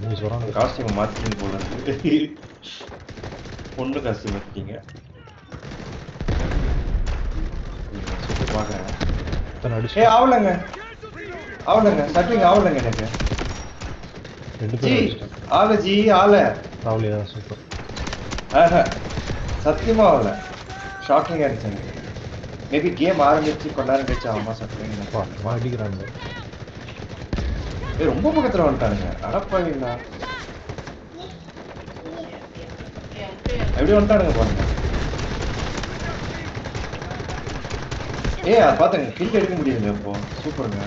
நீ சொல்றாங்க காஸ்டியூம் மாத்திங்க போல இருக்கு. பொண்ணு காஸ்டியூம் மாத்திட்டீங்க. சுத்தி பாக்குறேன். ஆவலங்க சட்டிங் ஆவலங்க எனக்கு. ரெண்டு ஜி பேரும் ஆல ஜி ஆல ராவலியா சூப்பர். சத்தியமா ஆகல. ஷாக்கிங்கா இருந்துச்சு எனக்கு. மேபி கேம் ஆரம்பிச்சு கொஞ்ச நேரம் கழிச்சு ஆமா சத்தியம் அடிக்கிறாங்க. ரொம்ப பக்கத்துல வந்துட்டானுங்க. அடப்பாவீங்களா எப்படி வந்துட்டானுங்க பாருங்க. அது பாத்துங்க கில் எடுக்க முடியுதுங்க இப்போ. சூப்பருங்க.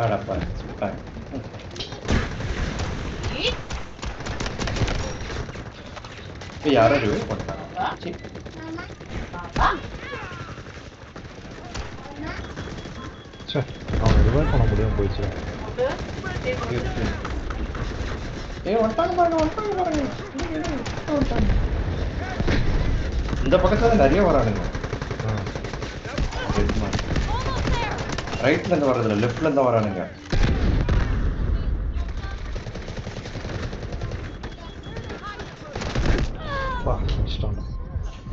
அடப்பா சூப்பர். இப்போ யாரோ ரிவைவ் பண்ணிட்டாங்க. அவனை ரிவைவ் பண்ண முடியாம போயிடுச்சு. இந்த பக்கத்துல நிறைய வரானுங்க. ரைட்ல இருந்து வர்றதுல லெஃப்ட்ல இருந்து வரானுங்க.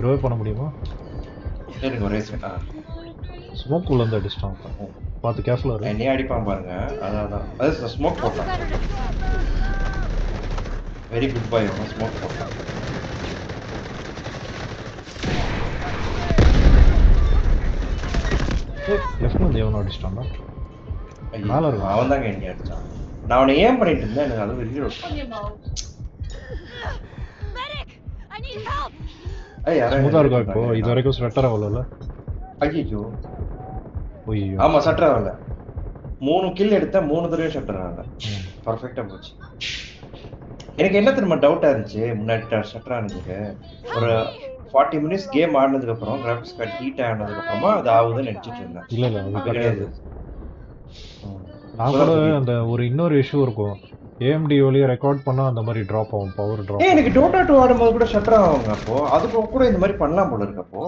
ரிவைவ் பண்ண முடியுமா? எனக்கு ஒரே செகண்ட். ஸ்மோக் உள்ள இருந்து அடிச்சிட்டான். பார்த்து கேர்ஃபுல்லா இரு. என்னைய அடிப்பான் பாருங்க. அது ஸ்மோக் போட்டான். வெரி குட் பாய். ஸ்மோக் போட்டான். லெஃப்ட்ல இருந்து எவனோ அடிச்சிட்டான்டா. மேல இருக்கு. அவன் தாங்க என்னைய அடிச்சான். நான் அவனை ஏன் பண்ணிட்டு இருந்தேன். எனக்கு அது வெளியே விட்டான். ஸ்மூத்தா இருக்கா இப்போ? இது வரைக்கும் ஸ்வெட்டர் ஆகல. ஐயோ ஆமா சட்டர் ஆகல. 3 கில் எடுத்தா 3 தடவை ஷட்டர் ஆகல. பர்ஃபெக்டா போச்சு. எனக்கு என்ன தெரியுமா டவுட்டா இருந்துச்சு முன்னாடி ஷட்டர் ஆனதுக்கு. ஒரு 40 மினிட்ஸ் கேம் ஆடினதுக்கு அப்புறம் கிராபிக்ஸ் கார்டு ஹீட் ஆனதுக்கு அப்புறமா அது ஆகுதுன்னு நினைச்சிட்டு இருந்தேன். இல்ல அது கிடையாது. நான் கூட அந்த ஒரு இன்னொரு இஷ்யூ இருக்கும். AMD வழியா ரெக்கார்ட் பண்ணா அந்த மாதிரி டிராப் ஆகும், பவர் டிராப். எனக்கு Dota 2 ஆடும்போது கூட ஷட்டர் ஆகுங்க. அப்போ அதுக்கு கூட இந்த மாதிரி பண்ணலாம் போல இருக்கு. அப்போ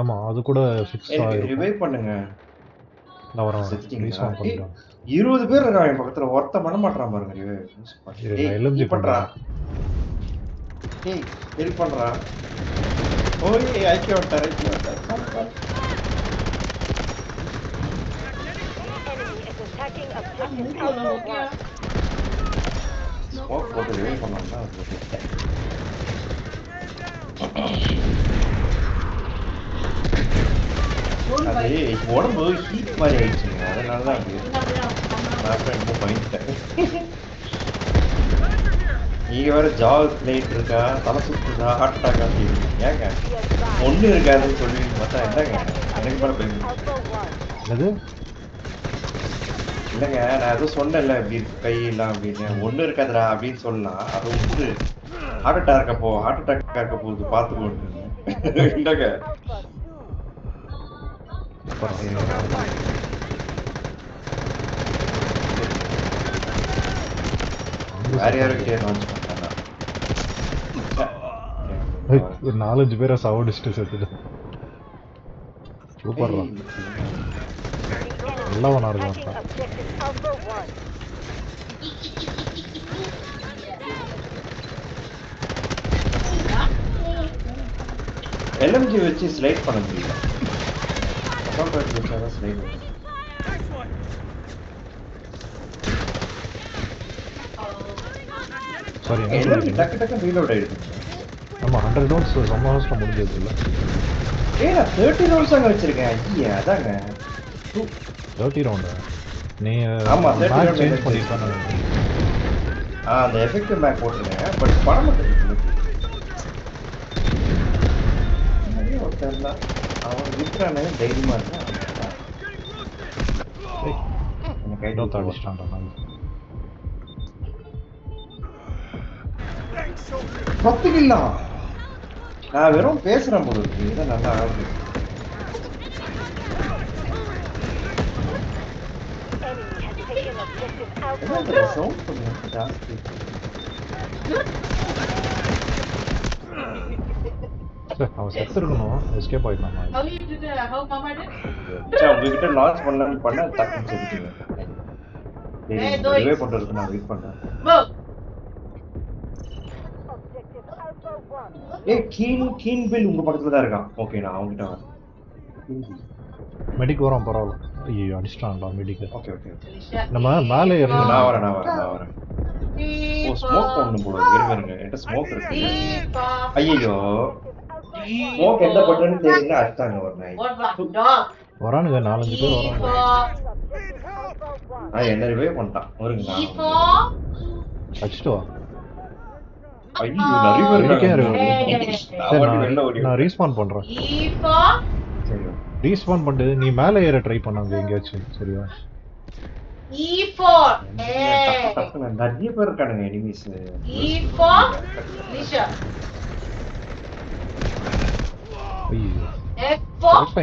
ஆமா அது கூட ஃபிக்ஸ் ஆயிடும். ரிவைவ் பண்ணுங்க. நான் வரேன். 20 பேர் இருக்காங்க என் பக்கத்துல. ஒருத்த பண்ண மாட்டான் பாருங்க ரிவைவ். LMG பண்றா. ஏய் ஹெல்ப் பண்றா. ஓய் ஐக்கிய விட்டார். ஸ்மோக் போட்டு ரிவைவ் பண்ணாங்கன்னா அது உடம்பு ஹீட் மாதிரி ஆயிடுச்சுங்க. அதனால தான் அப்படி நான் ரொம்ப பயந்துட்டேன். நீங்க வேற ஜாவ் பிளேட் இருக்கா, தலை சுத்துதா, ஹார்ட் அட்டாக் அப்படின்னு ஏங்க ஒண்ணு இருக்காதுன்னு சொல்லுவீங்க பார்த்தா என்னங்க எனக்கு மேல பயந்து. இல்லைங்க நான் எதுவும் சொன்னேன்ல இப்படி கையெல்லாம் அப்படின்னு. ஒண்ணு இருக்காதுடா அப்படின்னு சொல்லலாம். அதை விட்டு ஹார்ட் அட்டாக் இருக்க போகுது பார்த்துக்கோன்னு. இல்லைங்க வேற யாருக்கிட்டே லான்ச் பண்ணிட்டாங்க. ஒரு 4-5 பேரை சாவடிச்சுட்டு செத்துட்டு. சூப்பர் நல்லவனா இருக்கான். LMG வச்சு ஸ்லைட் பண்ண முடியல. அசால்ட் ரைஃபிள் வச்சாதான் ஸ்லைட் பண்ணும். சாரி LMG டக்கு டக்கு ரீலோட் ஆயிடுது. ஆமா 100 ரவுண்ட்ஸ் சம்மஹாஸ்ல முடிஞ்சது இல்ல. நான் 30 ரவுண்ட்ஸ் அங்க வச்சிருக்கேன். ஐயா அதாங்க 30 ரவுண்டா? நீ ஆமா 30 ரவுண்ட் சேஞ்ச் பண்ணிருக்கானே. அந்த எஃபெக்டிவ் மேக் போட்டுருக்கேன். பட் பண்ண மாட்டேங்குது. ஒருத்தர் தான் அவன் விற்கிறானே தைரியமா இருக்கான். கைடோத்த அடிச்சிட்டான்டா நான். 10 கில்லா? நான் வெறும் பேசுறேன் போல இருக்கு. இதான் நல்லா ஆகுது. சவுண்ட் கொஞ்சம் ஜாஸ்தி. அவன் செத்து இருக்கணும். எஸ்கேப் ஆயிட்டான். உங்ககிட்ட லான்ச் பண்ணலான்னு பண்ண டக்குன்னு செத்துட்டீங்க. ரிவே பண்றதுக்கு நான் வெயிட் பண்றேன். ஏய் கீன் பில் உங்க பக்கத்துல தான் இருக்கான். ஓகே நான் அவங்கிட்ட வரேன். மெடிக் வரோம் பரவாயில்ல. ஐயோ அடிச்சிட்டான்டா மெடிக். Okay okay okay. நம்ம மேலே ஏறணும். நான் வரேன். ஓ ஸ்மோக் பண்ணணும் போல. இருங்க என்கிட்ட ஸ்மோக் இருக்கு. ஐயோ ஸ்மோக் எந்த பட்டன்னு தெரியல. அடிச்சாங்க ஒரு நாய். வரானுங்க 4-5 பேர் வரானுங்க. என்ன ரிவே பண்ணிட்டான். ஒருங்க அடிச்சிட்டு வா. ஐயோ நிறைய பேர் இருக்காங்க. நான் ரீஸ்பான் பண்றேன். சரி ரீஸ்பான் பண்ணிட்டு நீ மேலே ஏற ட்ரை பண்ணாங்க எங்கேயாச்சும். சரியா நிறைய பேர் இருக்கானுங்க எனிமீஸ். ஐயோ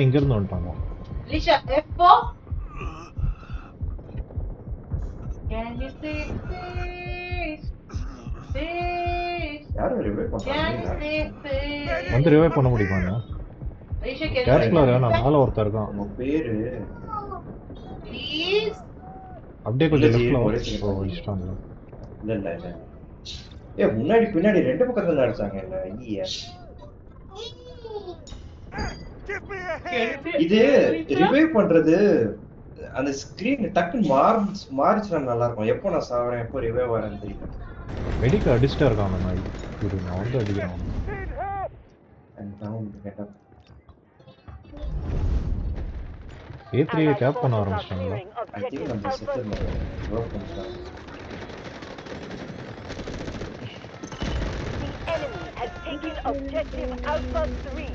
இங்க இருந்து வந்துட்டாங்க. வந்து ரிவைவ் பண்ண முடியுமாங்க? கேர்ஃபுல்லா நான் மேல ஒருத்தர் இருக்கான். உங்க பேரு அப்படியே கொஞ்சம் லெஃப்ட்ல வச்சிட்டாங்க. இல்ல ஏ முன்னாடி பின்னாடி ரெண்டு பக்கத்துல அடிச்சாங்க இல்ல. ஐயா இது ரிவைவ் பண்றது அந்த ஸ்கிரீன் டக்குன்னு மாறிச்சுனா நல்லா இருக்கும். எப்போ நான் சாவறேன் எப்போ ரிவைவ் வரேன்னு தெரியல. மெடிக்க அடிச்சிட்டா இருக்கான் அந்த நாய். இது நான் வந்து அடிக்கிறேன். A3 கேப் பண்ண ஆரம்பிச்சிட்டாங்களா? ஐ திங்க் நம்ம செட்டில் ஒர்க் பண்ணிட்டாங்க. The enemy has taken objective Alpha 3.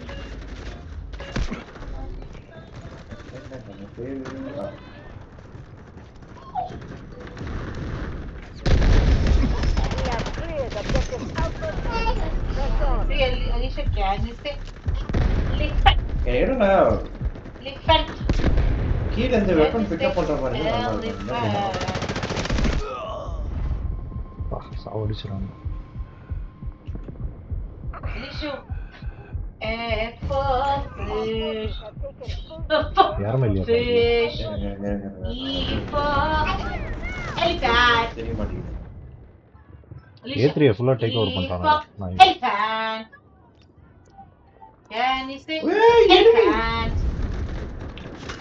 We have cleared objective Alpha 3. Press on. Alicia, can you say lift? ஏன்னா Lift. கீழ இந்த வெப்பன் பிக்கப் பண்ற மாதிரி நல்லா இருக்கும். சாவடிச்சுறாங்க. யாருமே இல்லையா? தெரிய மாட்டேங்குது. A3 ஃபுல்லா டேக் ஓவர் பண்றாங்க. Can you say elephant?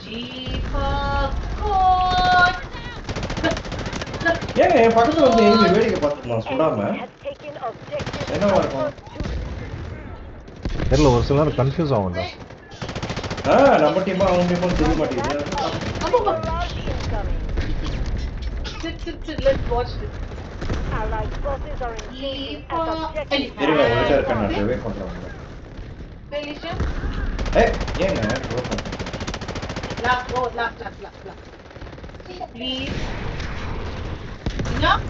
G for goat. ஏங்க என் பக்கத்துல வந்து எனிமி வேடிக்கை பார்த்துட்டு நான் சுடாம என்னவா இருக்கும்? தெரியல ஒரு சில நேரம் கன்ஃபியூஸ் ஆகும்டா. நம்ம டீமா அவங்க டீமா தெரிய மாட்டேங்குது. Let's watch this. Allied forces are engaging at objective. இருங்க ஒருத்தர் இருக்கான் நான் ரிவே பண்றேன். Alicia? ஏங்க ப்ரோ பண்ணு. Last. Please. Enough?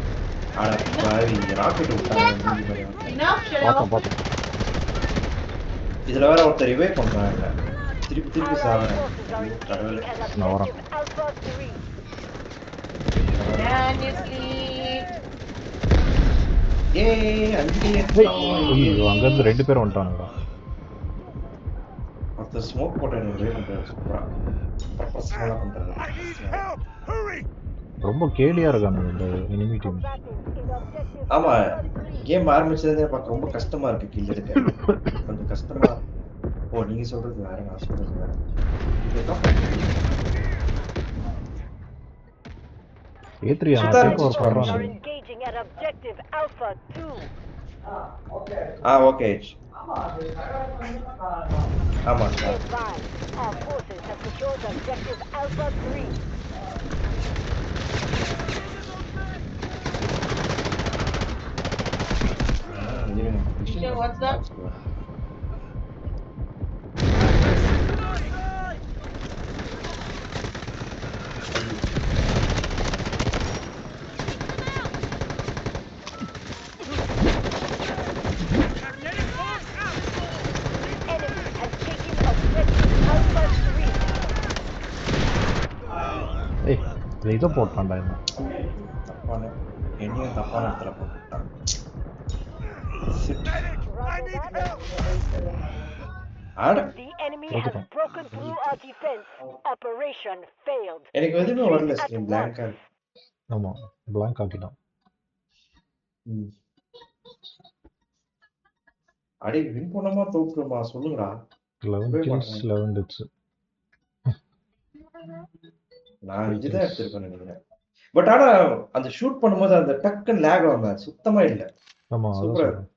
அட பாவி ராக்கெட் விட்டாங்க மூஞ்சி மாதிரி. Enough, shut up. பாத்து. இதுல வேற ஒருத்தர் ரிவே பண்றாங்க. திருப்பி சாவறேன். கடவுளே. நான் வரேன். Can you sleep? ஐயோ அங்க இருந்து 2 பேர் வந்துட்டானுங்க. அந்த ஸ்மோக் போட்ட ரிவே பண்றாரு சூப்பரா. ப்ரொஃபஷனலா பண்றாரு. ரொம்ப கேலியா இருக்காங்க இந்த எனிமி டீம். ஆமா கேம் ஆரம்பிச்சதே பார்க்க ரொம்ப கஷ்டமா இருக்கு கில் எடுக்க. கொஞ்சம் கஷ்டமா. ஓ நீங்க சொல்றது வேற நான் சொல்றது வேற. A3 அந்த டேக் ஓவர் பண்றாங்க. ஓகே. ஆமா sir. Our forces have secured objective Alpha 3. What's that? இதை போட்டான்டா என்ன தப்பான இடத்துல போட்டான். எனக்கு எதுவுமே வரல ஸ்கிரீன் பிளாங்கா. ஆமா blank ஆக்கிட்டான். அடே வின் பண்ணாம தோக்குறோமா சொல்லுங்கடா. 11 kills 11 deaths. நான் 5 தான் எடுத்திருப்பேன் நினைக்கிறேன். பட் ஆனா அந்த ஷூட் பண்ணும்போது அந்த டக்குன்னு லேக் ஆகும் சுத்தமா இல்ல. ஆமா அதான் சூப்பரா சொல்றேன்.